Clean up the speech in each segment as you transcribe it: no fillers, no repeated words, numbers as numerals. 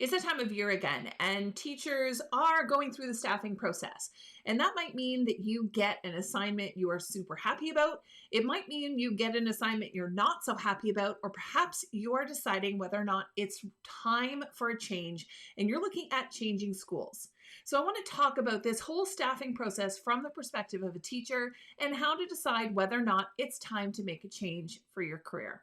It's that time of year again, and teachers are going through the staffing process. And that might mean that you get an assignment you are super happy about. It might mean you get an assignment you're not so happy about, or perhaps you are deciding whether or not it's time for a change and you're looking at changing schools. So I want to talk about this whole staffing process from the perspective of a teacher and how to decide whether or not it's time to make a change for your career.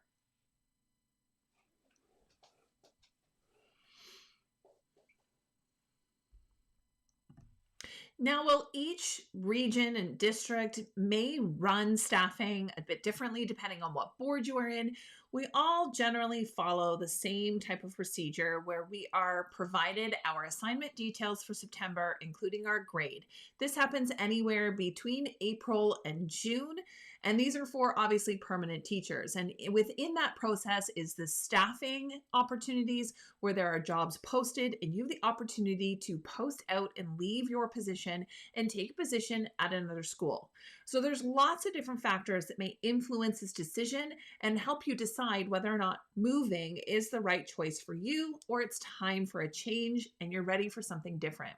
Now, while each region and district may run staffing a bit differently depending on what board you are in, we all generally follow the same type of procedure where we are provided our assignment details for September, including our grade. This happens anywhere between April and June, and these are for obviously permanent teachers. And within that process is the staffing opportunities where there are jobs posted and you have the opportunity to post out and leave your position and take a position at another school. So there's lots of different factors that may influence this decision and help you decide whether or not moving is the right choice for you or it's time for a change and you're ready for something different.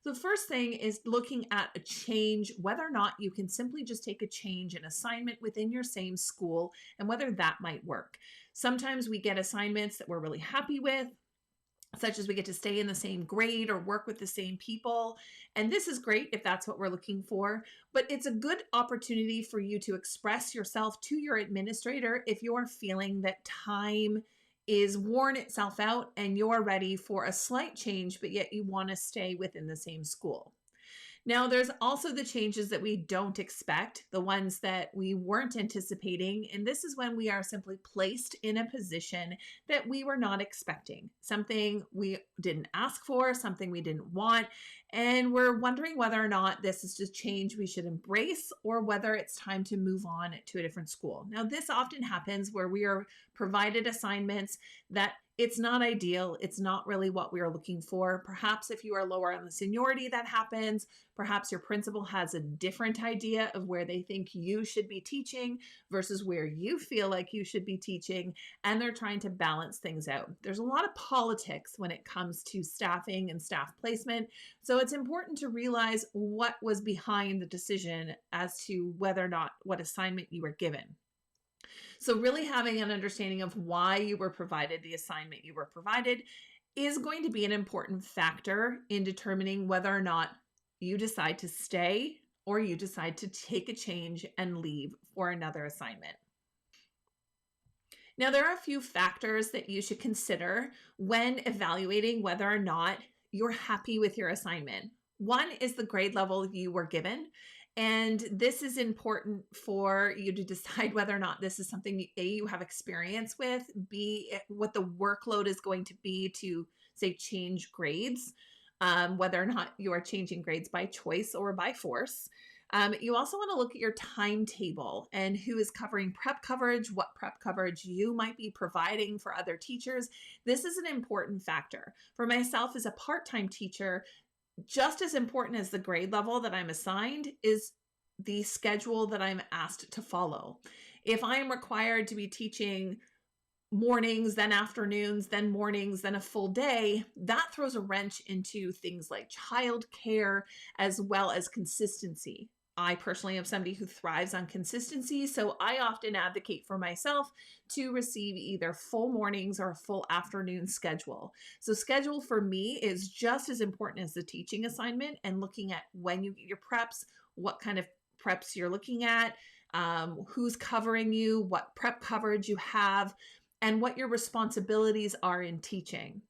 So the first thing is looking at a change, whether or not you can simply just take a change in assignment within your same school and whether that might work. Sometimes we get assignments that we're really happy with, such as we get to stay in the same grade or work with the same people. And this is great if that's what we're looking for, but it's a good opportunity for you to express yourself to your administrator if you're feeling that time is worn itself out and you're ready for a slight change, but yet you want to stay within the same school. Now, there's also the changes that we don't expect, the ones that we weren't anticipating. And this is when we are simply placed in a position that we were not expecting, something we didn't ask for, something we didn't want. And we're wondering whether or not this is just change we should embrace or whether it's time to move on to a different school. Now, this often happens where we are provided assignments that it's not ideal. It's not really what we are looking for. Perhaps if you are lower on the seniority, that happens. Perhaps your principal has a different idea of where they think you should be teaching versus where you feel like you should be teaching, and they're trying to balance things out. There's a lot of politics when it comes to staffing and staff placement, so it's important to realize what was behind the decision as to whether or not what assignment you were given. So really having an understanding of why you were provided the assignment you were provided is going to be an important factor in determining whether or not you decide to stay or you decide to take a change and leave for another assignment. Now, there are a few factors that you should consider when evaluating whether or not you're happy with your assignment. One is the grade level you were given. And this is important for you to decide whether or not this is something A, you have experience with, B, what the workload is going to be to, say, change grades, whether or not you are changing grades by choice or by force. You also want to look at your timetable and who is covering prep coverage, what prep coverage you might be providing for other teachers. This is an important factor. For myself as a part-time teacher, just as important as the grade level that I'm assigned is the schedule that I'm asked to follow. If I'm required to be teaching mornings, then afternoons, then mornings, then a full day, that throws a wrench into things like childcare as well as consistency. I personally am somebody who thrives on consistency, so I often advocate for myself to receive either full mornings or a full afternoon schedule. So schedule for me is just as important as the teaching assignment, and looking at when you get your preps, what kind of preps you're looking at, who's covering you, what prep coverage you have, and what your responsibilities are in teaching.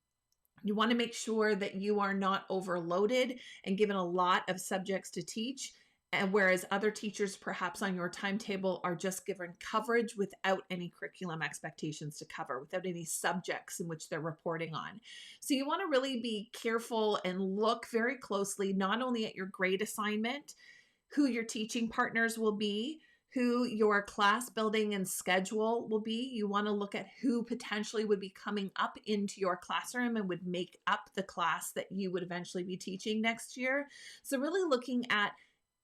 You want to make sure that you are not overloaded and given a lot of subjects to teach, and whereas other teachers perhaps on your timetable are just given coverage without any curriculum expectations to cover, without any subjects in which they're reporting on. So you want to really be careful and look very closely, not only at your grade assignment, who your teaching partners will be, who your class building and schedule will be. You want to look at who potentially would be coming up into your classroom and would make up the class that you would eventually be teaching next year. So really looking at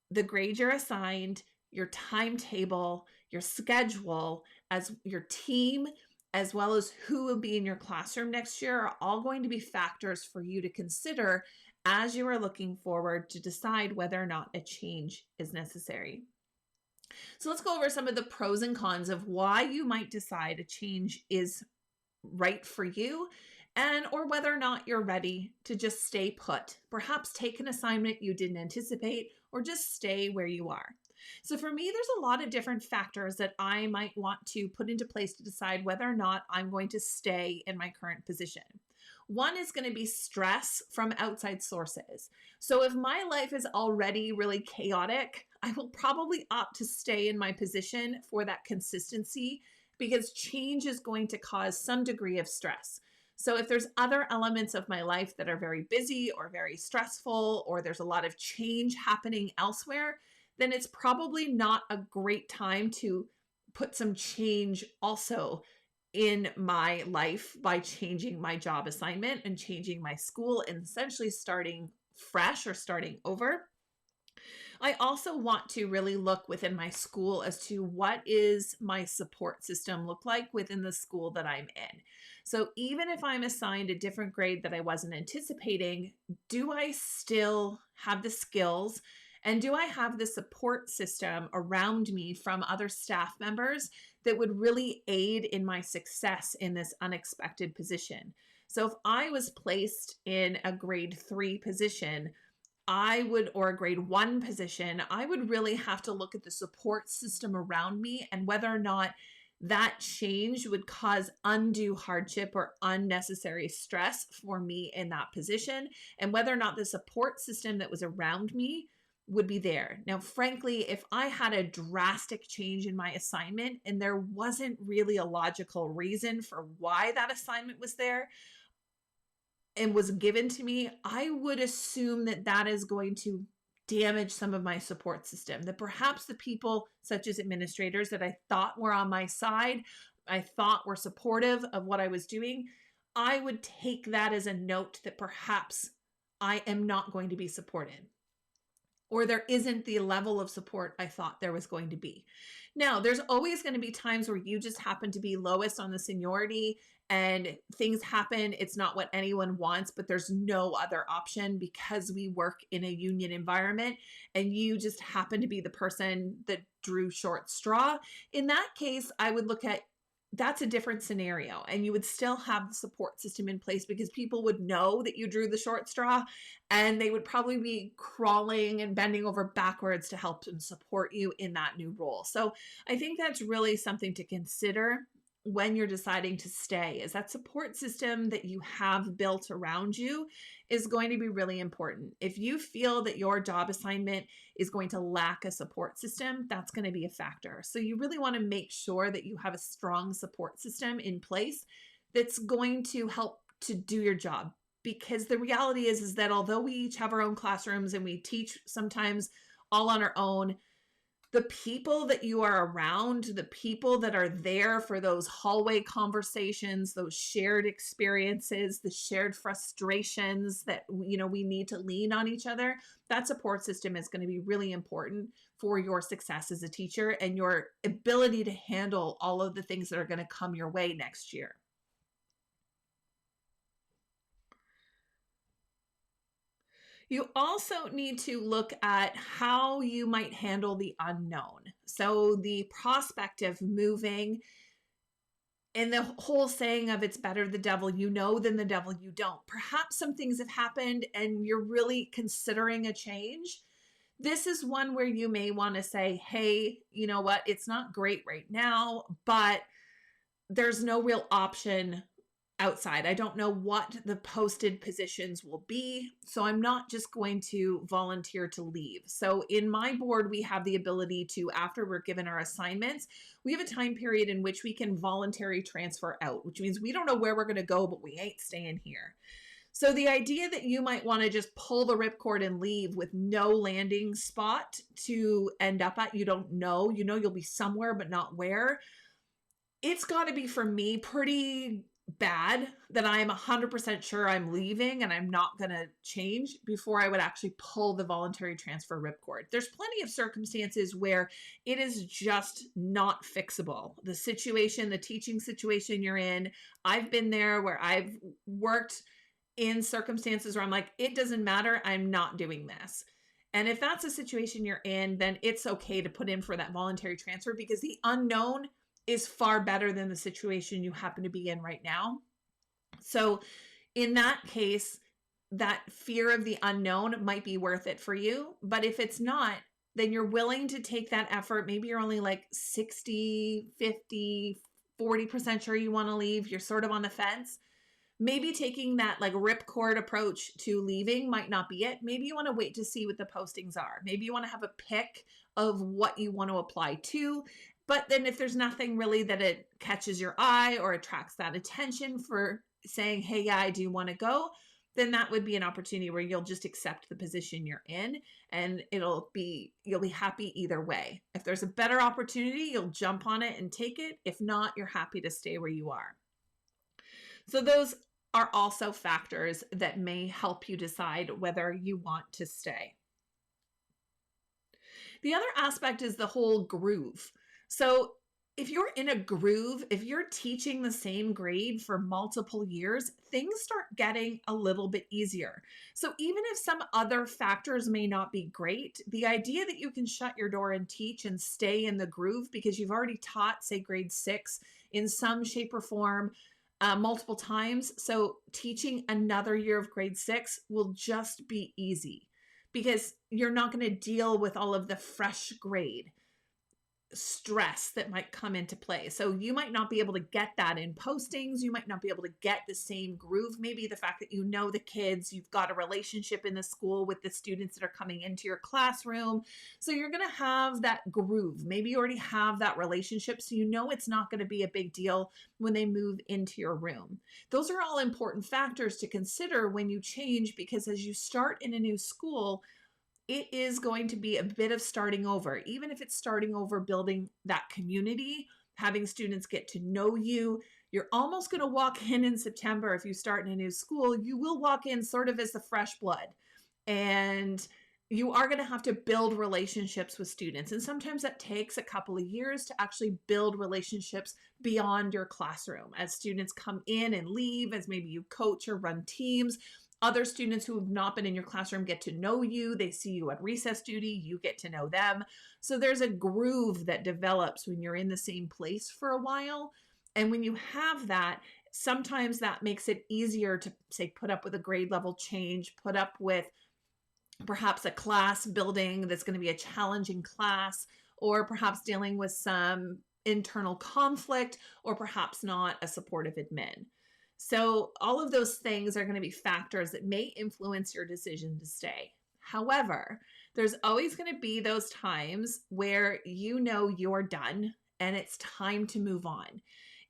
the grade you're assigned, your timetable, your schedule as your team, as well as who will be in your classroom next year, are all going to be factors for you to consider as you are looking forward to decide whether or not a change is necessary. So let's go over some of the pros and cons of why you might decide a change is right for you, and or whether or not you're ready to just stay put, perhaps take an assignment you didn't anticipate, or just stay where you are. So for me, there's a lot of different factors that I might want to put into place to decide whether or not I'm going to stay in my current position. One is going to be stress from outside sources. So if my life is already really chaotic, I will probably opt to stay in my position for that consistency, because change is going to cause some degree of stress. So if there's other elements of my life that are very busy or very stressful, or there's a lot of change happening elsewhere, then it's probably not a great time to put some change also in my life by changing my job assignment and changing my school and essentially starting fresh or starting over. I also want to really look within my school as to what is my support system look like within the school that I'm in. So even if I'm assigned a different grade that I wasn't anticipating, do I still have the skills and do I have the support system around me from other staff members that would really aid in my success in this unexpected position? So if I was placed in a grade 3 position, or a grade 1 position, I would really have to look at the support system around me and whether or not that change would cause undue hardship or unnecessary stress for me in that position, and whether or not the support system that was around me would be there. Now, frankly, if I had a drastic change in my assignment and there wasn't really a logical reason for why that assignment was there and was given to me, I would assume that that is going to damage some of my support system. That perhaps the people, such as administrators, that I thought were on my side, I thought were supportive of what I was doing, I would take that as a note that perhaps I am not going to be supported, or there isn't the level of support I thought there was going to be. Now, there's always going to be times where you just happen to be lowest on the seniority and things happen. It's not what anyone wants, but there's no other option because we work in a union environment and you just happen to be the person that drew short straw. In that case, I would look at that's a different scenario, and you would still have the support system in place because people would know that you drew the short straw and they would probably be crawling and bending over backwards to help and support you in that new role. So I think that's really something to consider when you're deciding to stay, is that support system that you have built around you is going to be really important. If you feel that your job assignment is going to lack a support system, that's going to be a factor. So you really want to make sure that you have a strong support system in place that's going to help to do your job. Because the reality is that although we each have our own classrooms and we teach sometimes all on our own, the people that you are around, the people that are there for those hallway conversations, those shared experiences, the shared frustrations that, we need to lean on each other, that support system is going to be really important for your success as a teacher and your ability to handle all of the things that are going to come your way next year. You also need to look at how you might handle the unknown. So the prospect of moving, and the whole saying of it's better the devil you know than the devil you don't. Perhaps some things have happened and you're really considering a change. This is one where you may want to say, hey, you know what? It's not great right now, but there's no real option outside. I don't know what the posted positions will be, so I'm not just going to volunteer to leave. So in my board, we have the ability to, after we're given our assignments, we have a time period in which we can voluntary transfer out, which means we don't know where we're going to go, but we ain't staying here. So the idea that you might want to just pull the ripcord and leave with no landing spot to end up at, you don't know, you'll be somewhere, but not where. It's got to be, for me, pretty bad that I'm 100% sure I'm leaving and I'm not going to change before I would actually pull the voluntary transfer ripcord. There's plenty of circumstances where it is just not fixable. The situation, the teaching situation you're in, I've been there where I've worked in circumstances where I'm like, it doesn't matter, I'm not doing this. And if that's a situation you're in, then it's okay to put in for that voluntary transfer because the unknown is far better than the situation you happen to be in right now. So in that case, that fear of the unknown might be worth it for you. But if it's not, then you're willing to take that effort. Maybe you're only like 60, 50, 40% sure you want to leave. You're sort of on the fence. Maybe taking that like ripcord approach to leaving might not be it. Maybe you want to wait to see what the postings are. Maybe you want to have a pick of what you want to apply to. But then if there's nothing really that it catches your eye or attracts that attention for saying, hey, yeah, I do want to go, then that would be an opportunity where you'll just accept the position you're in and you'll be happy either way. If there's a better opportunity, you'll jump on it and take it. If not, you're happy to stay where you are. So those are also factors that may help you decide whether you want to stay. The other aspect is the whole groove. So if you're in a groove, if you're teaching the same grade for multiple years, things start getting a little bit easier. So even if some other factors may not be great, the idea that you can shut your door and teach and stay in the groove because you've already taught, say, grade 6 in some shape or form multiple times. So teaching another year of grade 6 will just be easy because you're not going to deal with all of the fresh grade stress that might come into play. So you might not be able to get that in postings. You might not be able to get the same groove. Maybe the fact that you know the kids, you've got a relationship in the school with the students that are coming into your classroom. So you're going to have that groove. Maybe you already have that relationship. So you know it's not going to be a big deal when they move into your room. Those are all important factors to consider when you change, because as you start in a new school, it is going to be a bit of starting over, even if it's starting over building that community, having students get to know you. You're almost going to walk in September. If you start in a new school, you will walk in sort of as the fresh blood. And you are going to have to build relationships with students. And sometimes that takes a couple of years to actually build relationships beyond your classroom as students come in and leave, as maybe you coach or run teams. Other students who have not been in your classroom get to know you. They see you at recess duty. You get to know them. So there's a groove that develops when you're in the same place for a while. And when you have that, sometimes that makes it easier to, say, put up with a grade level change, put up with perhaps a class building that's going to be a challenging class, or perhaps dealing with some internal conflict, or perhaps not a supportive admin. So all of those things are going to be factors that may influence your decision to stay. However, there's always going to be those times where you know you're done and it's time to move on.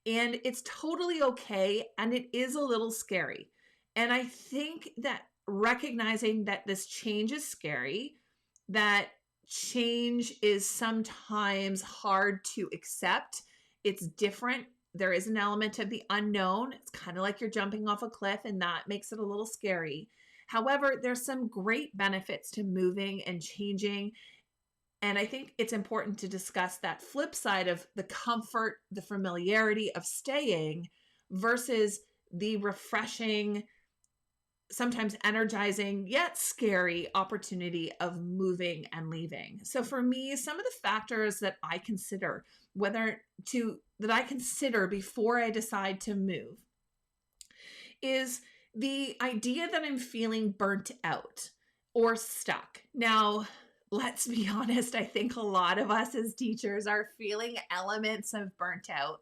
And it's totally okay. And it is a little scary. And I think that recognizing that this change is scary, that change is sometimes hard to accept, it's different. There is an element of the unknown. It's kind of like you're jumping off a cliff, and that makes it a little scary. However, there's some great benefits to moving and changing. And I think it's important to discuss that flip side of the comfort, the familiarity of staying versus the refreshing, sometimes energizing, yet scary opportunity of moving and leaving. So for me, some of the factors that I consider before I decide to move is the idea that I'm feeling burnt out or stuck. Now, let's be honest, I think a lot of us as teachers are feeling elements of burnt out,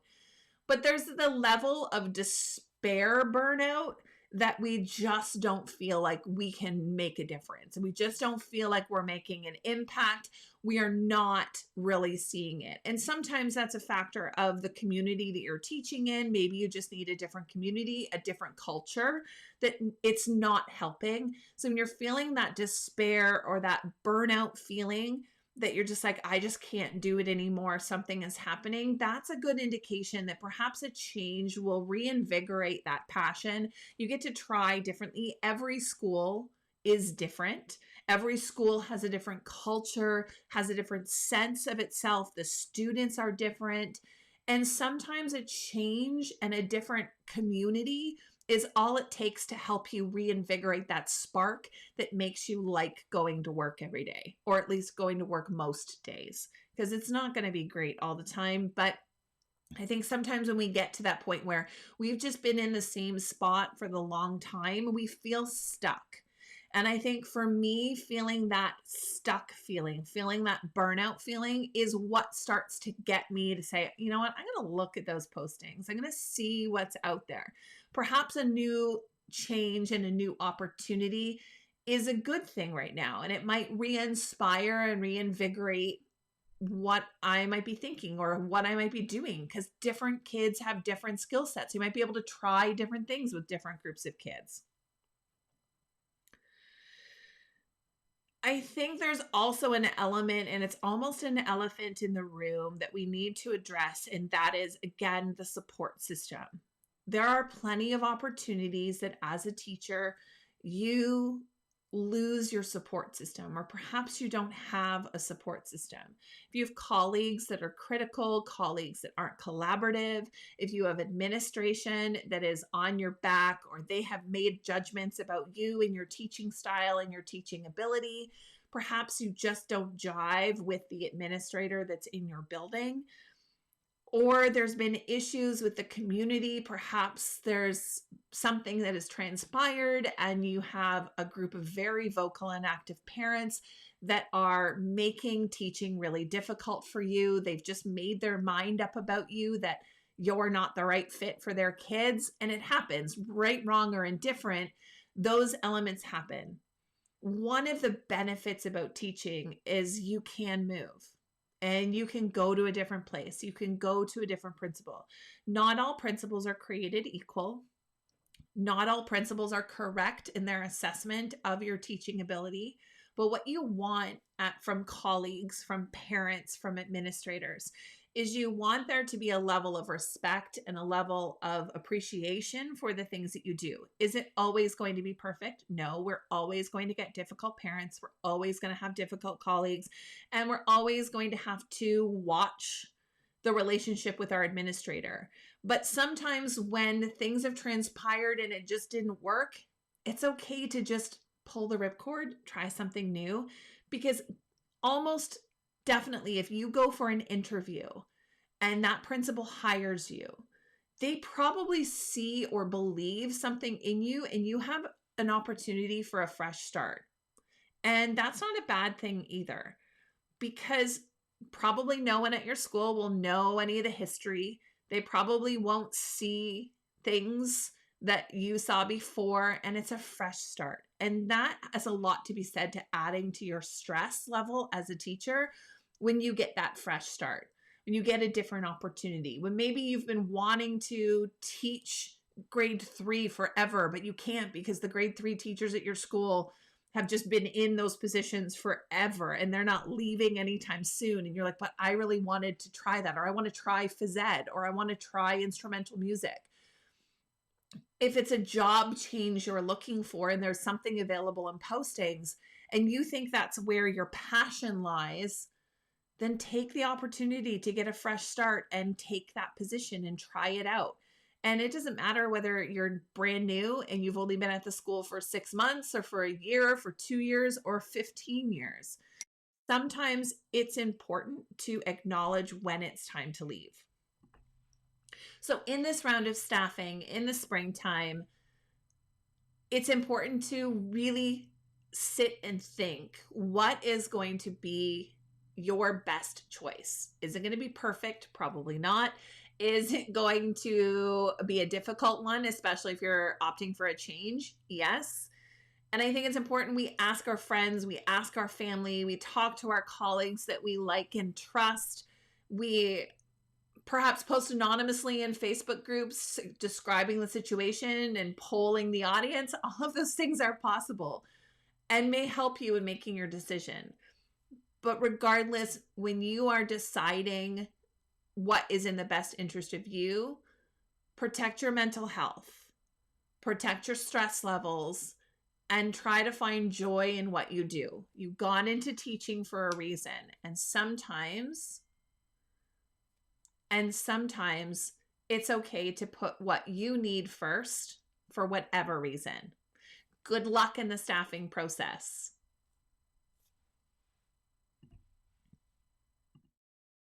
but there's the level of despair burnout that we just don't feel like we can make a difference. We just don't feel like we're making an impact. We are not really seeing it. And sometimes that's a factor of the community that you're teaching in. Maybe you just need a different community, a different culture, that it's not helping. So when you're feeling that despair or that burnout feeling, that you're just like, I just can't do it anymore, something is happening, that's a good indication that perhaps a change will reinvigorate that passion. You get to try differently. Every school is different. Every school has a different culture, has a different sense of itself. The students are different. And sometimes a change and a different community is all it takes to help you reinvigorate that spark that makes you like going to work every day, or at least going to work most days, because it's not going to be great all the time. But I think sometimes when we get to that point where we've just been in the same spot for the long time, we feel stuck. And I think for me, feeling that stuck feeling that burnout feeling is what starts to get me to say, you know what, I'm going to look at those postings. I'm going to see what's out there. Perhaps a new change and a new opportunity is a good thing right now. And it might re-inspire and reinvigorate what I might be thinking or what I might be doing, because different kids have different skill sets. You might be able to try different things with different groups of kids. I think there's also an element, and it's almost an elephant in the room that we need to address, and that is, again, the support system. There are plenty of opportunities that as a teacher, you lose your support system, or perhaps you don't have a support system. If you have colleagues that are critical, colleagues that aren't collaborative, if you have administration that is on your back, or they have made judgments about you and your teaching style and your teaching ability, perhaps you just don't jive with the administrator that's in your building, or there's been issues with the community. Perhaps there's something that has transpired and you have a group of very vocal and active parents that are making teaching really difficult for you. They've just made their mind up about you that you're not the right fit for their kids. And it happens, right, wrong, or indifferent. Those elements happen. One of the benefits about teaching is you can move. And you can go to a different place. You can go to a different principal. Not all principals are created equal. Not all principals are correct in their assessment of your teaching ability. But what you want from colleagues, from parents, from administrators, is you want there to be a level of respect and a level of appreciation for the things that you do. Is it always going to be perfect? No, we're always going to get difficult parents. We're always going to have difficult colleagues, and we're always going to have to watch the relationship with our administrator. But sometimes when things have transpired and it just didn't work, it's okay to just pull the ripcord, try something new, because almost definitely, if you go for an interview and that principal hires you, they probably see or believe something in you, and you have an opportunity for a fresh start. And that's not a bad thing either, because probably no one at your school will know any of the history. They probably won't see things that you saw before, and it's a fresh start. And that has a lot to be said to adding to your stress level as a teacher when you get that fresh start, when you get a different opportunity, when maybe you've been wanting to teach grade 3 forever, but you can't because the grade 3 teachers at your school have just been in those positions forever and they're not leaving anytime soon. And you're like, but I really wanted to try that, or I want to try phys ed, or I want to try instrumental music. If it's a job change you're looking for and there's something available in postings and you think that's where your passion lies, then take the opportunity to get a fresh start and take that position and try it out. And it doesn't matter whether you're brand new and you've only been at the school for 6 months or for a year, for 2 years, or 15 years. Sometimes it's important to acknowledge when it's time to leave. So in this round of staffing in the springtime, it's important to really sit and think, what is going to be your best choice? Is it going to be perfect? Probably not. Is it going to be a difficult one, especially if you're opting for a change? Yes. And I think it's important we ask our friends, we ask our family, we talk to our colleagues that we like and trust. We perhaps post anonymously in Facebook groups describing the situation and polling the audience. All of those things are possible and may help you in making your decision. But regardless, when you are deciding what is in the best interest of you, protect your mental health, protect your stress levels, and try to find joy in what you do. You've gone into teaching for a reason, and sometimes it's okay to put what you need first for whatever reason. Good luck in the staffing process.